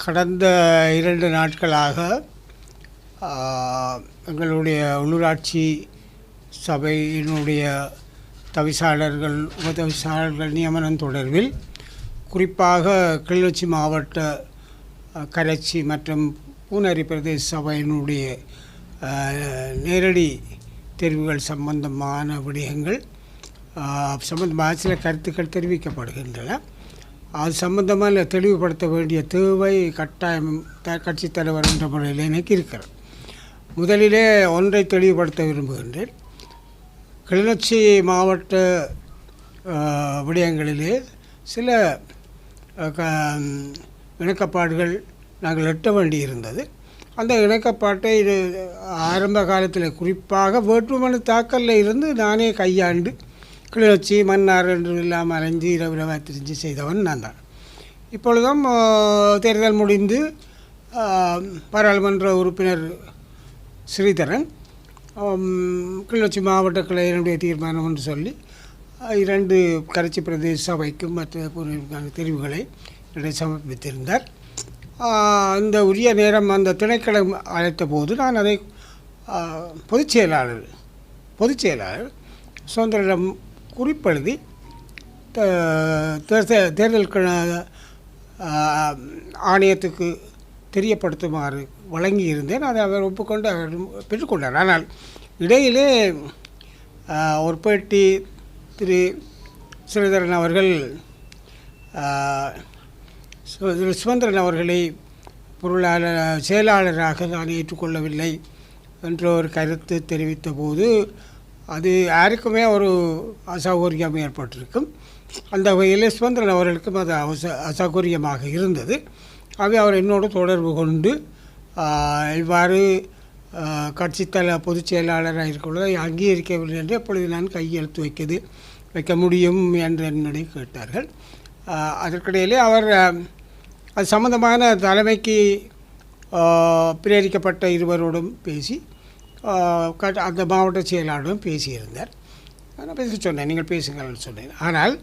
கடந்த 2 நாட்களாக எங்களுடைய உள்ளூராட்சி சபையினுடைய தவிசாளர்கள் உபதவிசாளர்கள் நியமனம் தொடர்பில் குறிப்பாக கிளிநொச்சி மாவட்ட கரைச்சி மற்றும் பூனரி பிரதேச சபையினுடைய நேரடி தெரிவுகள் சம்பந்தமான விடயங்கள் சம்பந்தமாக சில கருத்துக்கள் தெரிவிக்கப்படுகின்றன. அது சம்பந்தமாக தெளிவுபடுத்த வேண்டிய தேவை கட்டாயம் கட்சித் தலைவர் என்ற முறையில் எனக்கு இருக்கிறது. முதலிலே ஒன்றை தெளிவுபடுத்த விரும்புகின்றேன். கிளிநொச்சி மாவட்ட விடயங்களிலே சில இணக்கப்பாடுகள் நாங்கள் எட்ட வேண்டியிருந்தது. அந்த இணக்கப்பாட்டை ஆரம்ப காலத்தில் குறிப்பாக வேட்புமனு தாக்கலில் இருந்து நானே கையாண்டு கிளிநொச்சி மன்னார் என்று இல்லாமல் அலைஞ்சு இரவு திரிஞ்சு செய்தவன் நான் தான். இப்பொழுதும் தேர்தல் முடிந்து பாராளுமன்ற உறுப்பினர் ஸ்ரீதரன் கிளிநொச்சி மாவட்ட கிளையினுடைய தீர்மானம் என்று சொல்லி 2 கரைச்சி பிரதேச சபைக்கும் மற்ற தெரிவுகளை சமர்ப்பித்திருந்தார். அந்த உரிய நேரம் அந்த திணைக்களம் அழைத்த போது நான் அதை பொதுச் செயலாளர் சுதந்திரம் குறிப்பெழுதி தேர்தல் ஆணையத்துக்கு தெரியப்படுத்துமாறு வழங்கியிருந்தேன். அதை அவர் ஒப்புக்கொண்டு அவர் பெற்றுக்கொண்டார். ஆனால் இடையிலே ஒரு பேட்டி திரு ஸ்ரீதரன் அவர்கள் சுமந்திரன் அவர்களை செயலாளராக நான் ஏற்றுக்கொள்ளவில்லை என்ற ஒரு கருத்து தெரிவித்த போது அது யாருக்குமே ஒரு அசௌகரியம் ஏற்பட்டிருக்கும். அந்த வகையில் சுமந்திரன் அவர்களுக்கும் அது அசௌகரியமாக இருந்தது. ஆகவே அவர் என்னோடு தொடர்பு கொண்டு இவ்வாறு பொதுச் செயலாளராக இருக்கிறதை அங்கீகரிக்கவில்லை என்று எப்பொழுது நான் கையெழுத்து வைக்க முடியும் என்று என்னுடைய கேட்டார்கள். அதற்கிடையிலே அவர் அது சம்பந்தமான தலைமைக்கு பிரேரிக்கப்பட்ட இருவரோடும் பேசி அந்த மாவட்ட செயலாளரும் பேசியிருந்தார். நான் பேச சொன்னேன், நீங்கள் பேசுங்கள்னு சொன்னேன். ஆனால்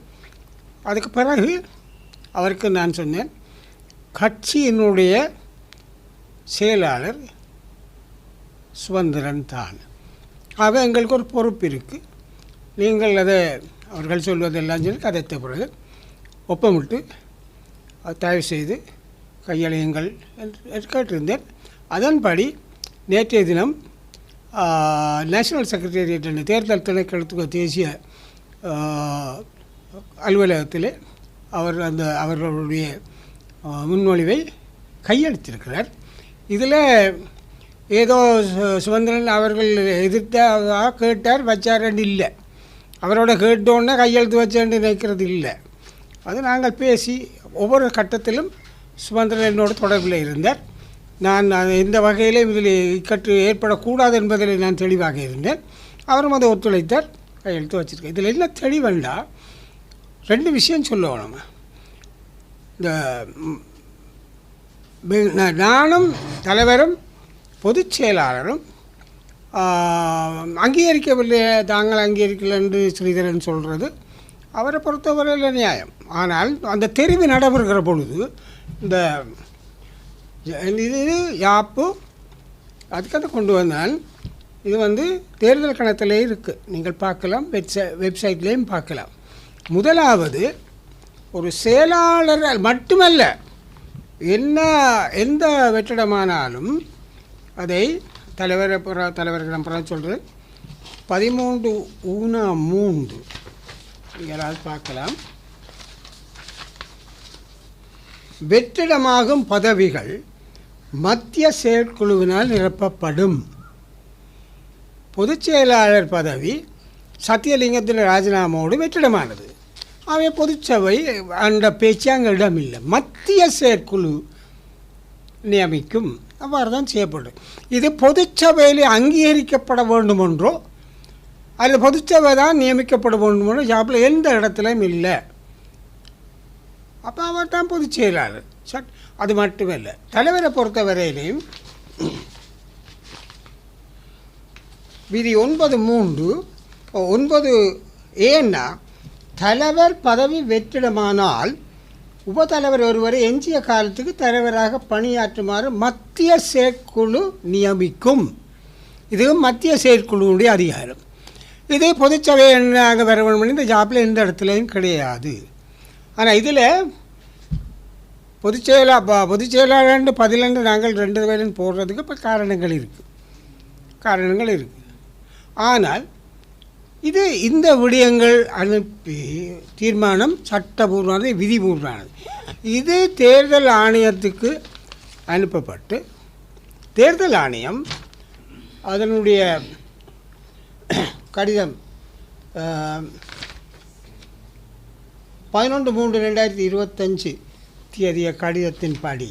அதுக்கு பிறகு அவருக்கு நான் சொன்னேன், கட்சியினுடைய செயலாளர் சுதந்திரன் தான். ஆக எங்களுக்கு ஒரு பொறுப்பு இருக்குது. நீங்கள் அதை அவர்கள் சொல்வதெல்லாம் சொல்லி கதைத்த பிறகு ஒப்பமிட்டு தயவு செய்து கையளியுங்கள் என்று கேட்டிருந்தேன். அதன்படி நேற்றைய தினம் நேஷனல் செக்ரட்டேரியட் என்ற தேர்தல் திணைக்களத்துக்கு தேசிய அலுவலகத்தில் அவர்களுடைய முன்மொழிவை கையெழுத்திருக்கிறார். இதில் ஏதோ சுதந்திரன் அவர்கள் எதிர்த்தாக கேட்டார் வச்சாரண்டு இல்லை, அவரோட கேட்டோன்னே கையெழுத்து வச்சேன்னு நினைக்கிறது இல்லை. அது நாங்கள் பேசி ஒவ்வொரு கட்டத்திலும் சுதந்திரன் என்னோட தொடர்பில் இருந்தார். நான் எந்த வகையிலும் இதில் இக்கட்டு ஏற்படக்கூடாது என்பதில் நான் தெளிவாக இருந்தேன். அவரும் அதை ஒத்துழைத்தார், கையெழுத்து வச்சுருக்கேன். இதில் என்ன தெளிவண்டா 2 விஷயம் சொல்லுவோம். இந்த நானும் தலைவரும் பொதுச் செயலாளரும் அங்கீகரிக்கவில்லை, தாங்கள் அங்கீகரிக்கலை என்று ஸ்ரீதரன் சொல்கிறது அவரை பொறுத்தவரையில் நியாயம். ஆனால் அந்த தெரிவு நடைபெறுகிற பொழுது இந்த இது யாப்பு அதுக்காக கொண்டு வந்தால் இது தேர்தல் கணக்கிலே இருக்குது, நீங்கள் பார்க்கலாம், வெப்சைட்லேயும் பார்க்கலாம். முதலாவது ஒரு செயலாளர் மட்டுமல்ல, எந்த வெற்றிடமானாலும் அதை தலைவர்களிடம் சொல்கிறேன். 13(3) யாராவது பார்க்கலாம். வெற்றிடமாகும் பதவிகள் மத்திய செயற்குழுவினால் நிரப்பப்படும். பொதுச் செயலாளர் பதவி சத்தியலிங்கத்தின் ராஜினாமாவோடு வெற்றிடமானது. அவை பொதுச்சபை அந்த பேச்சு அங்கே இடமில்லை, மத்திய செயற்குழு நியமிக்கும். அவ்வாறு தான் செய்யப்படும். இது பொதுச்சபையில் அங்கீகரிக்கப்பட வேண்டுமென்றோ அல்லது பொதுச்சபை தான் நியமிக்கப்பட வேண்டுமென்றோ ஜாப்பில் எந்த இடத்துலையும் இல்லை. அப்போ அவர் தான் பொதுச் செயலாளர். அது மட்டுமல்ல, தலைவரை பொறுத்த வரையிலையும் விதி 9(3) ஏன்னா தலைவர் பதவி வெற்றிடமானால் உபத்தலைவர் ஒருவரை எஞ்சிய காலத்துக்கு தலைவராக பணியாற்றுமாறு மத்திய செயற்குழு நியமிக்கும். இதுவும் மத்திய செயற்குழுவுடைய அதிகாரம். இதே பொதுச்சபை என்னாக வர வேண்டும். இந்த ஜாப்பில் எந்த இடத்துலையும் கிடையாது. ஆனால் இதில் பொதுச் செயலாளர் 10 நாங்கள் 2 பேரும் போடுறதுக்கு இப்போ காரணங்கள் இருக்குது. ஆனால் இது இந்த விடயங்கள் அனுப்பி தீர்மானம் சட்டபூர்வமானது, விதிபூர்வமானது. இது தேர்தல் ஆணையத்துக்கு அனுப்பப்பட்டு தேர்தல் ஆணையம் அதனுடைய கடிதம் 11/3/2025 தேதிய கடிதத்தின்படி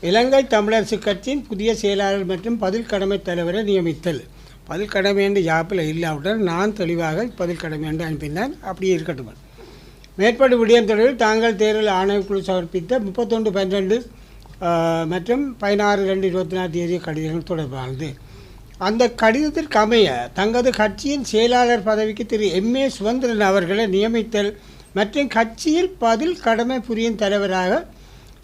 இலங்கை தமிழரசு கட்சியின் புதிய செயலாளர் மற்றும் பதில் கடமை தலைவரை நியமித்தல். பதில் கடமை என்று யாப்பில் இல்லாவிட்டால் நான் தெளிவாக பதில் கடமை என்று அனுப்பினான். அப்படியே இருக்கட்டும். மேற்படி விடயம் தொடர்பில் தாங்கள் தேர்தல் ஆணையக்குழு சமர்ப்பித்த 31/12 மற்றும் 16/2/24 தேதிய கடிதங்கள் தொடர்பானது. அந்த கடிதத்திற்கு அமைய தங்களது கட்சியின் செயலாளர் பதவிக்கு திரு M.A. சுமந்திரன் அவர்களை நியமித்தல் மற்றும் கட்சியில் பதில் கடமை புரியும் தலைவராக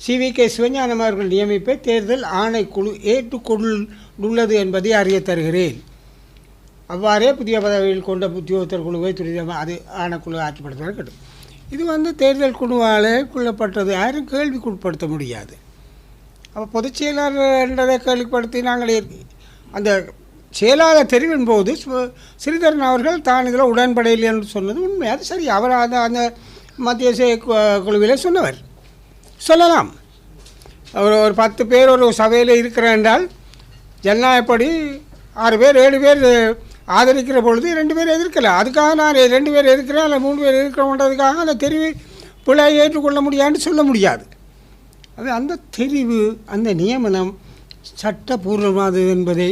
CVK சிவஞானம் அவர்கள் நியமிப்பை தேர்தல் ஆணைக்குழு ஏற்றுக்கொண்டுள்ளது என்பதை அறிய தருகிறேன். அவ்வாறே புதிய பதவியில் கொண்ட உத்தியோகத்தர் குழுவை துரிதமாக அது ஆணைக்குழு ஆட்சிப்படுத்த வேண்டும். இது தேர்தல் குழுவால் கொள்ளப்பட்டது. யாரும் கேள்விக்குட்படுத்த முடியாது. அப்போ பொதுச் செயலாளர் என்றதை கேள்விப்படுத்தி நாங்கள் அந்த செயலாளர் தெரிவின் போது ஸ்ரீதரன் அவர்கள் தான் இதில் உடன்படையில் என்று சொன்னது உண்மை. அது சரி. அவர் அந்த மத்திய குழுவிலே சொன்னவர் சொல்லலாம். அவர் ஒரு 10 பேர் ஒரு சபையில் இருக்கிறார் என்றால் ஜனநாயகப்படி 6 பேர் 7 பேர் ஆதரிக்கிற பொழுது 2 பேர் எதிர்க்கலாம். அதுக்காக நான் 2 பேர் எதிர்க்கிறேன் இல்லை 3 பேர் எதிர்க்கிறோன்றதுக்காக அந்த தெரிவு பிழை ஏற்றுக்கொள்ள முடியாதுன்னு சொல்ல முடியாது. அது அந்த தெரிவு அந்த நியமனம் சட்டபூர்வமானது என்பதை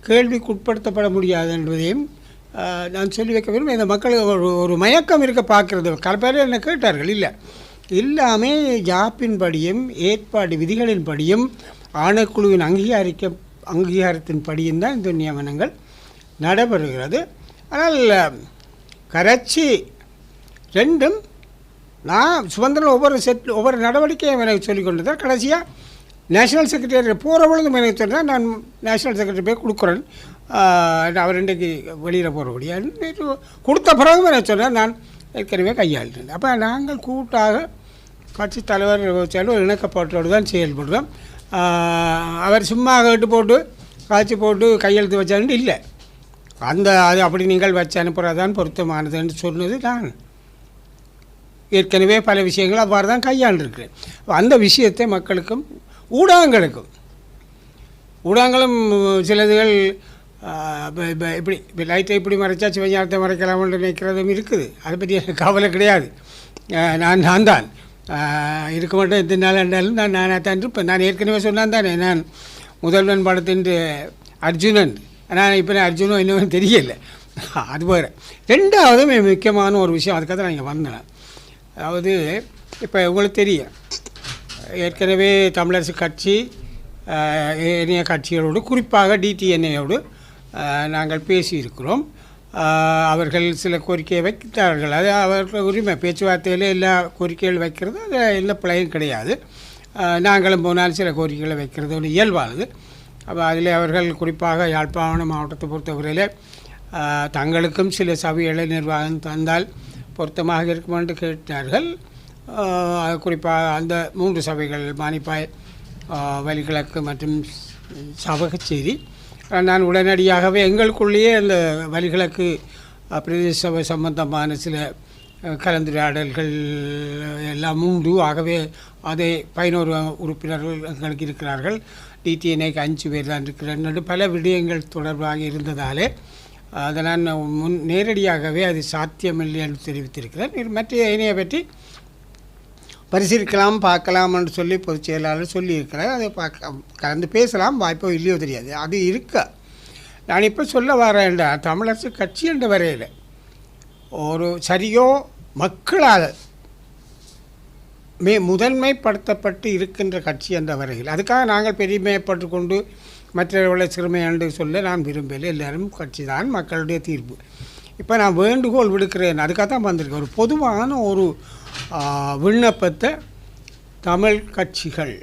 கேள்விக்குட்படுத்தப்பட முடியாது என்பதையும் நான் சொல்லி வைக்க விரும்புகிறேன். இந்த மக்களுக்கு ஒரு மயக்கம் இருக்க பார்க்குறது. பல பேர் என்ன கேட்டார்கள். இல்லை, எல்லாமே ஜாப்பின்படியும் ஏற்பாடு விதிகளின்படியும் ஆணைக்குழுவின் அங்கீகாரத்தின்படியும் தான் இந்த நியமனங்கள் நடைபெறுகிறது. ஆனால் கரைச்சி ரெண்டும் நான் சுதந்திரம் ஒவ்வொரு நடவடிக்கையும் எனக்கு சொல்லிக் கொண்டு தான் கடைசியாக நேஷனல் செக்ரட்டரி போகிற பொழுதும் எனக்கு சொன்னால் நான் நேஷனல் செக்ரட்டரி போய் கொடுக்குறேன். அவர் இன்றைக்கு வெளியில் போகிறபடியாக கொடுத்த பிறகும் எனக்கு சொன்னால் நான் ஏற்கனவே கையாளுறேன். அப்போ நாங்கள் கூட்டாக கட்சி தலைவர் இணக்கப்பட்டோடு தான் செயல்படுறோம். அவர் சும்மா கேட்டு போட்டு காய்ச்சி போட்டு கையெழுத்து வச்சான்னு இல்லை. அது அப்படி நீங்கள் வச்சு அனுப்புகிறதான் பொருத்தமானதுன்னு சொன்னது நான் ஏற்கனவே பல விஷயங்கள் அவ்வாறு தான் கையாண்டிருக்கிறேன். அந்த விஷயத்தை மக்களுக்கும் ஊடகங்களும் சிலதுகள் இப்படி லைட்டை இப்படி மறைச்சா சிவஞானத்தை மறைக்கலாம்னு நினைக்கிறதும் இருக்குது. அதை பற்றி எனக்கு கவலை கிடையாது. நான் தான் இருக்க மாட்டேன். எத்தனை நாள் இருந்தாலும் நானாக தான் இருப்பேன். நான் ஏற்கனவே சொன்னான் தானே, நான் முதல்வன் படத்தின் அர்ஜுனன். ஆனால் இப்போ அர்ஜுனன் இன்னும் தெரியலை. அது வேறு. ரெண்டாவது முக்கியமான ஒரு விஷயம், அதுக்காக தான் நான் வந்தேன். அதாவது இப்போ உங்களுக்கு தெரியும், ஏற்கனவே தமிழரசு கட்சி ஏனைய கட்சிகளோடு குறிப்பாக DTNAயோடு நாங்கள் பேசியிருக்கிறோம். அவர்கள் சில கோரிக்கையை வைத்தார்கள். அது அவர்கள் உரிமை. பேச்சுவார்த்தையில் எல்லா கோரிக்கைகள் வைக்கிறது அது எந்த பிழையும் கிடையாது. நாங்களும் போனால் சில கோரிக்கைகளை வைக்கிறது ஒரு இயல்பானது. அப்போ அதில் அவர்கள் குறிப்பாக யாழ்ப்பாணம் மாவட்டத்தை பொறுத்தவரையில் தங்களுக்கும் சில சபைகளை நிர்வாகம் தந்தால் பொருத்தமாக இருக்கும் என்று கேட்டார்கள். குறிப்பாக அந்த 3 சபைகள் மானிப்பாய், வலிகிழக்கு மற்றும் சபகச்சேரி. நான் உடனடியாகவே எங்களுக்குள்ளேயே அந்த வலிகிழக்கு பிரதேச சபை சம்பந்தமான சில கலந்துரையாடல்கள் எல்லாம் உண்டு. ஆகவே அதை 11 உறுப்பினர்கள் எங்களுக்கு இருக்கிறார்கள். DTNAக்கு 5 பேர் தான் இருக்கிறார்கள். பல விடயங்கள் தொடர்பாக இருந்ததாலே அதை நான் நேரடியாகவே அது சாத்தியமில்லை என்று தெரிவித்திருக்கிறேன். மற்ற இணையை பற்றி பரிசீலிக்கலாம் பார்க்கலாம் என்று சொல்லி பொதுச் செயலாளர் சொல்லியிருக்கிறார். அதை கலந்து பேசலாம், வாய்ப்போ இல்லையோ தெரியாது. அது இருக்க நான் இப்போ சொல்ல வரேன், தமிழரசு கட்சி என்ற வரையில் ஒரு சரியோ மக்களால் முதன்மைப்படுத்தப்பட்டு இருக்கின்ற கட்சி என்ற வரையில் அதுக்காக நாங்கள் பெருமைப்பட்டு கொண்டு மற்றவர்களை சிறுமை என்று சொல்ல நான் விரும்பலை. எல்லோரும் கட்சி தான், மக்களுடைய தீர்ப்பு. இப்போ நான் வேண்டுகோள் விடுக்கிறேன். அதுக்காக தான் வந்திருக்கேன். ஒரு பொதுவான ஒரு விண்ணப்பத்தை தமிழ் கட்சிகள்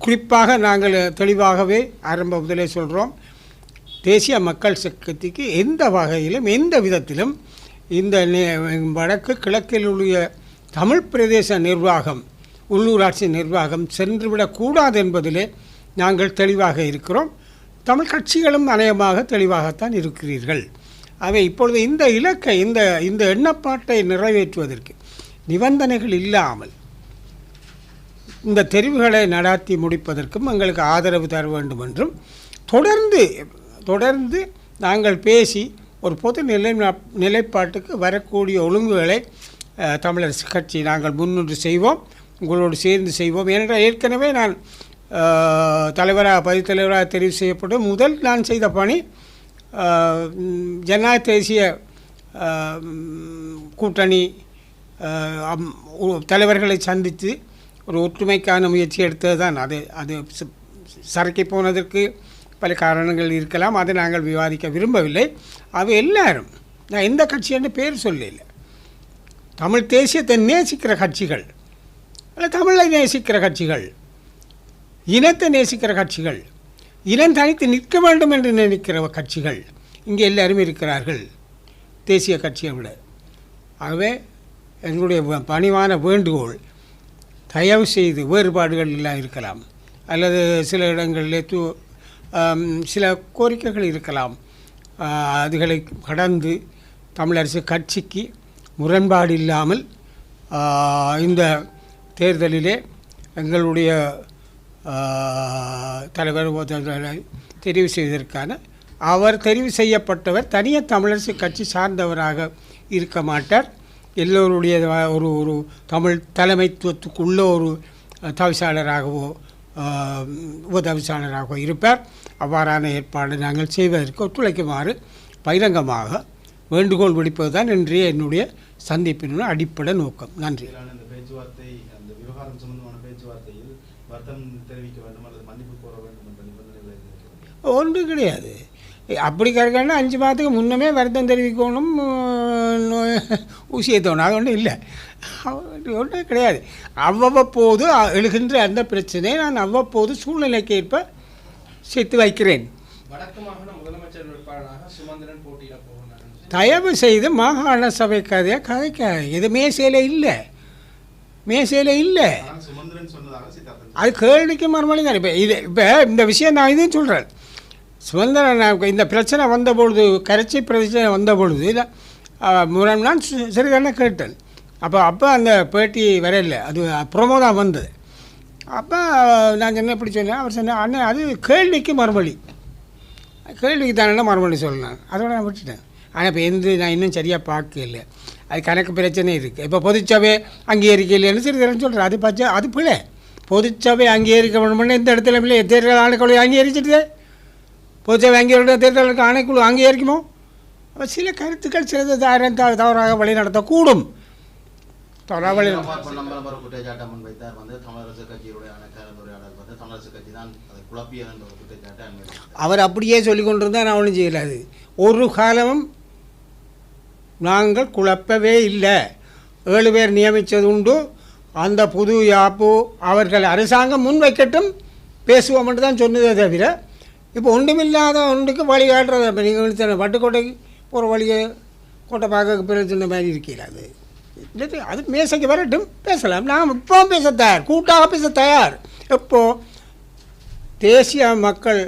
குறிப்பாக நாங்கள் தெளிவாகவே ஆரம்ப முதலே சொல்கிறோம், தேசிய மக்கள் சக்திக்கு எந்த வகையிலும் எந்த விதத்திலும் இந்த வடக்கு கிழக்கில் உள்ள தமிழ் பிரதேச நிர்வாகம் உள்ளூராட்சி நிர்வாகம் சென்றுவிடக்கூடாது என்பதிலே நாங்கள் தெளிவாக இருக்கிறோம். தமிழ் கட்சிகளும் அநேகமாக தெளிவாகத்தான் இருக்கிறீர்கள். அவை இப்பொழுது இந்த இலக்கை இந்த எண்ணப்பாட்டை நிறைவேற்றுவதற்கு நிபந்தனைகள் இல்லாமல் இந்த தெரிவுகளை நடாத்தி முடிப்பதற்கும் எங்களுக்கு ஆதரவு தர வேண்டும் என்றும் தொடர்ந்து நாங்கள் பேசி ஒரு பொது நிலைப்பாட்டுக்கு வரக்கூடிய ஒழுங்குகளை தமிழரசு கட்சி நாங்கள் முன்னின்று செய்வோம், உங்களோடு சேர்ந்து செய்வோம். ஏனென்றால் ஏற்கனவே நான் பதிவு தலைவராக தெரிவு செய்யப்பட்டு முதல் நான் செய்த பணி ஜனநாயக தேசிய கூட்டணி தலைவர்களை சந்தித்து ஒரு ஒற்றுமைக்கான முயற்சி எடுத்தது தான். அது சரக்கி போனதற்கு பல காரணங்கள் இருக்கலாம், அதை நாங்கள் விவாதிக்க விரும்பவில்லை. அவை எல்லாரும், நான் எந்த கட்சி என்று பேர் சொல்லல, தமிழ் தேசியத்தை நேசிக்கிற கட்சிகள், அல்ல தமிழை நேசிக்கிற கட்சிகள், இனத்தை நேசிக்கிற கட்சிகள், இனம் தனித்து நிற்க வேண்டும் என்று நினைக்கிற கட்சிகள் இங்கே எல்லாரும் இருக்கிறார்கள் தேசிய கட்சியை விட. ஆகவே எங்களுடைய பணிவான வேண்டுகோள், தயவு செய்து வேறுபாடுகள் எல்லாம் இருக்கலாம், அல்லது சில இடங்களில் சில கோரிக்கைகள் இருக்கலாம், அதுகளை கடந்து தமிழரசு கட்சிக்கு முரண்பாடு இல்லாமல் இந்த தேர்தலிலே எங்களுடைய தலைவர் தெரிவு செய்வதற்கான அவர் தெரிவு செய்யப்பட்டவர் தனியாக தமிழரசு கட்சி சார்ந்தவராக இருக்க மாட்டார். எல்லோருடைய ஒரு தமிழ் தலைமைத்துவத்துக்குள்ள ஒரு தவிசாளராகவோ உபதவிசாளராகவோ இருப்பார். அவ்வாறான ஏற்பாடு நாங்கள் செய்வதற்கு ஒத்துழைக்குமாறு பகிரங்கமாக வேண்டுகோள் விடுப்பது தான் இன்றைய என்னுடைய சந்திப்பினுடைய அடிப்படை நோக்கம். நன்றி. ஒன்று கிடையாது, அப்படி கிடைக்கணும்னா 5 மாதத்துக்கு முன்னமே வருத்தம் தெரிவிக்கணும், ஊசியை தோணும், அது ஒன்றும் இல்லை, ஒன்றும் கிடையாது. அவ்வப்போது எழுகின்ற அந்த பிரச்சனையை நான் அவ்வப்போது சூழ்நிலைக்கு ஏற்ப சேர்த்து வைக்கிறேன். தயவு செய்து மாகாண சபை கதைக்க இது மேசையில் இல்லை, அது கேள்விக்கு மறுமொழி தான். இப்போ இந்த விஷயம் நான் இதையும் சொல்கிறேன். சுதந்திரன் இந்த பிரச்சனை வந்தபொழுது, கரைச்சி பிரச்சனை வந்தபொழுது இல்லை நான் சரிதானே கேட்டேன். அப்போ அந்த பேட்டி வரையில்லை, அது ப்ரொமோ தான் வந்தது. அப்போ நான் என்ன எப்படி சொன்னேன், அவர் சொன்னேன், அண்ணே அது கேள்விக்கு மறுமொழி, கேள்விக்கு தானே மறுமொழி சொல்லலாம், அதோட நான் விட்டுட்டேன். ஆனால் இப்போ நான் இன்னும் சரியாக பார்க்கல, அது கணக்கு பிரச்சனை இருக்குது. இப்போ பொதுச்சபை அங்கீகரிக்கலைன்னு சிறிதரன்னு சொல்கிறேன், அது பிள்ளை. பொதுச்சபை அங்கீகரிக்க வேணும்னா இந்த இடத்துல இல்லை, தேர்தல் ஆணைக்குழு அங்கீகரிச்சிட்டு பொதுச்சபை அங்கீகரிக்க தேர்தலுக்கு ஆணைக்குழு அங்கீகரிக்குமோ? சில கருத்துக்கள் சிலது தவறாக வழி நடத்தக்கூடும். அவர் அப்படியே சொல்லி கொண்டிருந்தால் நான் ஒன்றும் செய்யலாது. ஒரு காலமும் நாங்கள் குழப்பவே இல்லை. 7 பேர் நியமித்தது உண்டு. அந்த புது யாப்பு அவர்கள் அரசாங்கம் முன்வைக்கட்டும், பேசுவோம் என்று தான் சொன்னதே தவிர இப்போ ஒன்றுமில்லாத ஒன்றுக்கு வழிகாட்டுறது. இப்போ நீங்கள் பட்டுக்கோட்டைக்கு போகிற வழியை கோட்டை பார்க்க பிரச்சனை மாதிரி இருக்கிறது. அது மேசைக்கு வரட்டும், பேசலாம். நாம் இப்போ பேச தயார், கூட்டாக பேச தயார். எப்போது தேசிய மக்கள்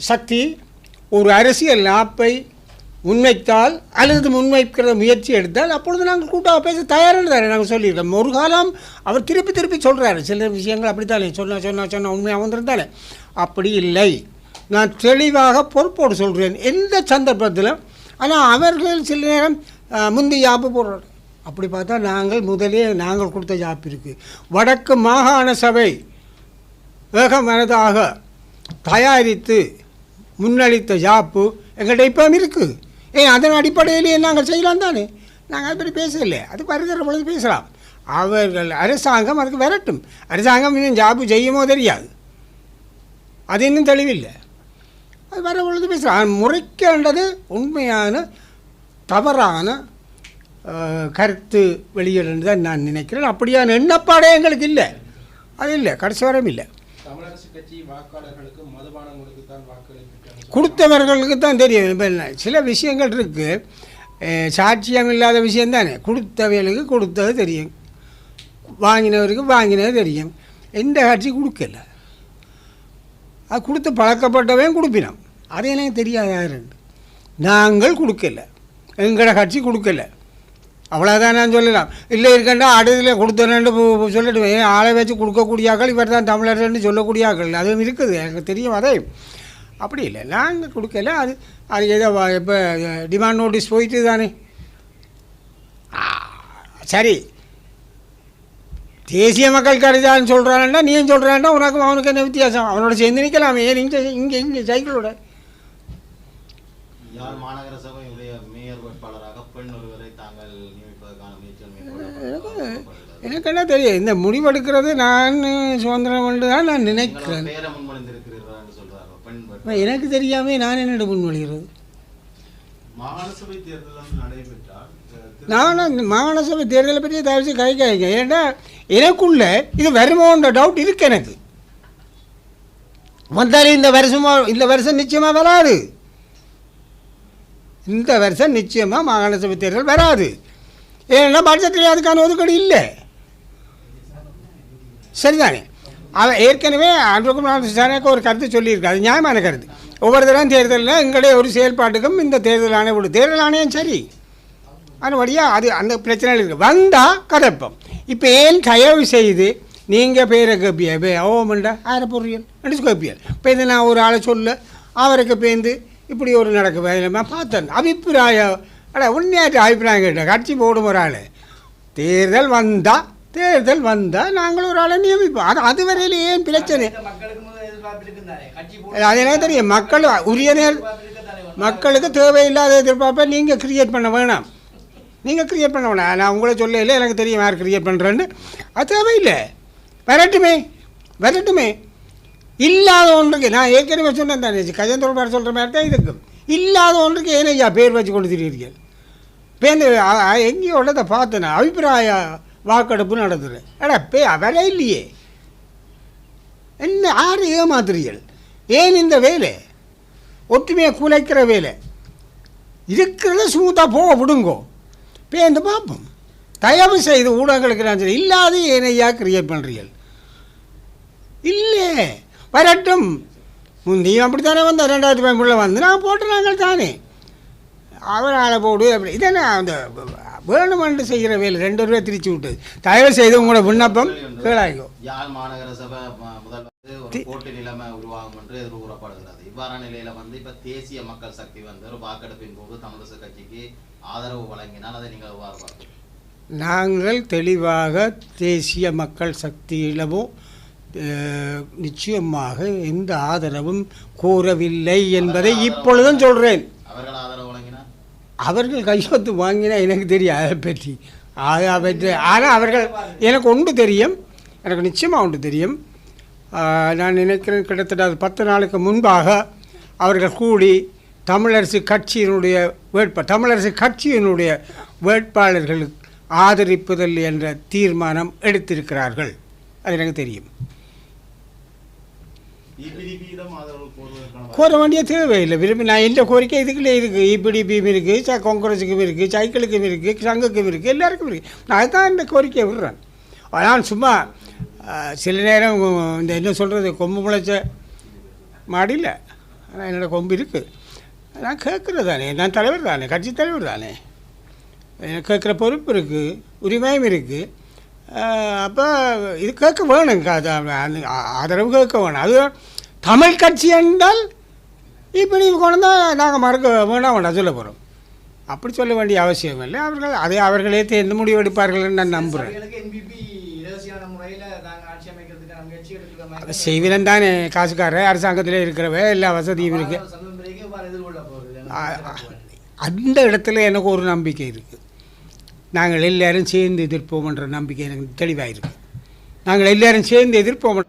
சக்தி ஒரு அரசியல் நாப்பை முன்வைத்தால் அல்லது முன்வைக்கிற முயற்சி எடுத்தால் அப்பொழுது நாங்கள் கூட்டாக பேச தயாரானு தானே நாங்கள் சொல்லியிருக்கோம். ஒரு காலம் அவர் திருப்பி சொல்கிறாரு சில விஷயங்கள், அப்படித்தானே சொன்ன உண்மையாக வந்திருந்தாலே. அப்படி இல்லை, நான் தெளிவாக பொறுப்போடு சொல்கிறேன் எந்த சந்தர்ப்பத்திலும். ஆனால் அவர்கள் சில நேரம் முந்தி யாப்பு போடுறாரு. அப்படி பார்த்தா நாங்கள் கொடுத்த யாப்பு இருக்குது. வடக்கு மாகாண சபை வேகமனதாக தயாரித்து முன்னளித்த யாப்பு எங்கள்கிட்ட இப்போ இருக்குது. அதன் அடிப்படையிலேயே நாங்கள் செய்யலாம் தானே. நாங்கள் அது பற்றி பேசலை, அது வருகிற பொழுது பேசலாம். அவர்கள் அரசாங்கம் அதுக்கு வரட்டும். அரசாங்கம் இன்னும் ஜாப்பு செய்யுமோ தெரியாது, அது இன்னும் தெளிவில்லை. அது வர பொழுது பேசலாம். முறைக்கின்றது உண்மையான தவறான கருத்து வெளியிடன்னு தான் நான் நினைக்கிறேன். அப்படியான எண்ணப்பாடே எங்களுக்கு இல்லை, அது இல்லை, கடைசி வரையும் இல்லை. தமிழரசு கட்சி வாக்காளர்களுக்கு மதுபானங்களுக்கு தான் வாக்களிப்பு கொடுத்தவர்களுக்கு தான் தெரியும். இப்போ சில விஷயங்கள் இருக்குது, சாட்சியம் இல்லாத விஷயந்தானே. கொடுத்தவர்களுக்கு கொடுத்தது தெரியும், வாங்கினவருக்கு வாங்கினது தெரியும். எந்த கட்சி கொடுக்கல, அது கொடுத்து பழக்கப்பட்டவன் கொடுப்பினோம், அது எனக்கு தெரியாது யாருன்னு. நாங்கள் கொடுக்கல, எங்களோட கட்சி கொடுக்கல, அவ்வளோதான் நான் சொல்லலாம். இல்லை இருக்கண்டா அடுதில் கொடுத்தேன்னு சொல்லிட்டு ஆளை வச்சு கொடுக்கக்கூடிய ஆக்கள் இவர் தான் தமிழர்னு சொல்லக்கூடிய ஆக்கள் அதுவும் இருக்குது, எனக்கு தெரியும். அதே அப்படி இல்லை, நாங்கள் கொடுக்கல. அது அது ஏதோ இப்போ டிமாண்ட் நோட்டீஸ் போயிட்டு தானே. சரி, தேசிய மக்கள் கருதான்னு சொல்கிறான்டா, நீயும் சொல்கிறான்டா, உனக்கு அவனுக்கு என்ன வித்தியாசம்? அவனோட சேர்ந்து நிற்கலாமே, ஏன் இங்கே சைக்கிளோட. யாழ் மாநகர சபையுடைய மேயர் வேட்பாளராக பெண் ஒருவரை தாங்கள் நியமிப்பதற்கான எனக்கு என்ன தெரியும், இந்த முடிவெடுக்கிறது நான் சுதந்திரம் என்று தான் நான் நினைக்கிறேன். எனக்கு தெரியாமல் நான் என்னோட முன்மொழிகிறது. மாகாணசபை தேர்தல் நடைபெற்றால் நான் மாகாணசபை தேர்தலை பற்றி தவிர்த்து கைக்காய்ங்க. ஏன்னா எனக்குள்ள இது வருமோன்ற டவுட் இருக்கு எனக்கு. வந்தாலும் இந்த வருஷம் நிச்சயமாக வராது, இந்த வருஷம் நிச்சயமாக மாகாணசபை தேர்தல் வராது. ஏன்னா பட்ஜெட்டில் அதுக்கான ஒதுக்கீடு இல்லை, சரிதானே? அவன் ஏற்கனவே அன்றைக்கு ஒரு கருத்து சொல்லியிருக்கு, அது நியாயமான கருத்து. ஒவ்வொரு தரம் தேர்தலில் எங்களுடைய ஒரு செயல்பாட்டுக்கும் இந்த தேர்தல் ஆணையம் தேர்தல் ஆணையம் சரி, அதுபடியாக அது அந்த பிரச்சனைகள் இருக்குது. வந்தால் கதைப்போம். இப்போ ஏன் தயவு செய்து நீங்கள் பேரை கேட்பியா ஓமண்டா ஆரை பொருள் நடிச்சு கேட்பியல். இப்போ இதை நான் ஒரு ஆளை சொல்ல அவருக்கு பேர்ந்து இப்படி ஒரு நடக்க பார்த்தேன் அபிப்பிராயம். உண்மையாட்டு அபிப்பிராயம் கேட்டேன். கட்சி போடும் ஒரு ஆள் தேர்தல் வந்தால் நாங்கள் ஒரு ஆளை நியமிப்போம். அது வரையில் ஏன் பிரச்சனை? அது எனக்கு தெரியும். மக்கள் உரிய மக்களுக்கு தேவையில்லாத எதிர்பார்ப்பை நீங்கள் கிரியேட் பண்ண வேணாம். நான் உங்களை சொல்ல இல்லை, எனக்கு தெரியும் யார் கிரியேட் பண்ணுறேன்னு. அது தேவையில்லை, வரட்டுமே. இல்லாத ஒன்றுக்கு நான் ஏற்கனவே சொன்னேன் தானே, கஜந்தோடு சொல்கிற மாதிரி தான் இதுக்கும். இல்லாத ஒன்றுக்கு ஏனையா பேர் வச்சு கொண்டு திரியிருக்கேன். பேருந்து எங்கேயோ உள்ளதை பார்த்தேன், அபிப்பிராய வாக்கெடுப்பு நடத்துகிறேன். வேலை இல்லையே, என்ன ஆறு ஏமாத்துறீர்கள்? ஏன் இந்த வேலை ஒற்றுமையை குலைக்கிற வேலை இருக்கிறத ஸ்மூத்தாக போக விடுங்கோ. பேருந்து பார்ப்போம். தயவு செய்து ஊடகங்களுக்கு நான் சொல்லி இல்லாத ஏனையா கிரியேட் பண்ணுறீர்கள். இல்லை, வரட்டும். முந்தையும் அப்படித்தானே வந்து 2013 வந்து நான் போட்டு நாங்கள் தானே அவர் ஆளை போடு அப்படி. இதென்ன அந்த வேணுமென்று செய்கிற வேலை 2 ரூபாய் திரிச்சு விட்டது. தயவு செய்து உங்களோட விண்ணப்பம் கேளாய்கோ. யாழ் மாநகர சபை முதல்வர் போட்டி நிலைமை உருவாகும் என்று எதிர்கூறப்படுகிறது. இவ்வாறான நிலையில் இப்போ தேசிய மக்கள் சக்தி ஒரு வாக்கெடுப்பின் போது தமிழரசு கட்சிக்கு ஆதரவு வழங்கினால் அதை நீங்கள் எவ்வாறு? நாங்கள் தெளிவாக தேசிய மக்கள் சக்தியிடமோ நிச்சயமாக எந்த ஆதரவும் கோரவில்லை என்பதை இப்பொழுதும் சொல்கிறேன். அவர்கள் கையெழுத்து வாங்கினா எனக்கு தெரியும் அதை பற்றி. ஆனால் அவர்கள் எனக்கு ஒன்று தெரியும், எனக்கு நிச்சயமாக ஒன்று தெரியும். நான் நினைக்கிறேன் கிட்டத்தட்ட 10 நாளுக்கு முன்பாக அவர்கள் கூடி தமிழரசு கட்சியினுடைய வேட்பாளர்களுக்கு ஆதரிப்பதில் என்ற தீர்மானம் எடுத்திருக்கிறார்கள். அது எனக்கு தெரியும். கோர வேண்டிய தேவையில்லை. விரும்பி நான் எந்த கோரிக்கை இதுக்குள்ளே இருக்குது. இபிடிபியும் இருக்குது, காங்கிரஸுக்கும் இருக்குது, சைக்கிளுக்கும் இருக்குது, சங்குக்கும் இருக்குது, எல்லாருக்கும் இருக்குது. நான் அதுதான் இந்த கோரிக்கையை விடுறேன். ஆனால் சும்மா சில நேரம் இந்த என்ன சொல்கிறது, கொம்பு முளைச்ச மாடியில் ஆனால் என்னோடய கொம்பு இருக்குது. நான் கேட்குறது தானே, நான் தலைவர் தானே, கட்சி தலைவர் தானே, எனக்கு கேட்குற பொறுப்பு இருக்குது, உரிமையும் இருக்குது. அப்போ இது கேட்க வேணுங்க, ஆதரவு கேட்க வேணும். அது தமிழ் கட்சி என்றால் இப்படி கொண்டு நாங்கள் மறக்க வேண்டாம் சொல்ல போகிறோம். அப்படி சொல்ல வேண்டிய அவசியம் இல்லை. அவர்களே தேர்ந்து முடிவெடுப்பார்கள் நான் நம்புகிறேன். செய்வினம் தானே, காசுக்கார அரசாங்கத்தில் இருக்கிறவ எல்லா வசதியும் இருக்குது. அந்த இடத்துல எனக்கு ஒரு நம்பிக்கை இருக்குது. நாங்கள் எல்லோரும் சேர்ந்து எதிர்ப்போம் என்ற நம்பிக்கை எனக்கு தெளிவாக இருக்குது. நாங்கள் எல்லோரும் சேர்ந்து எதிர்ப்போம்.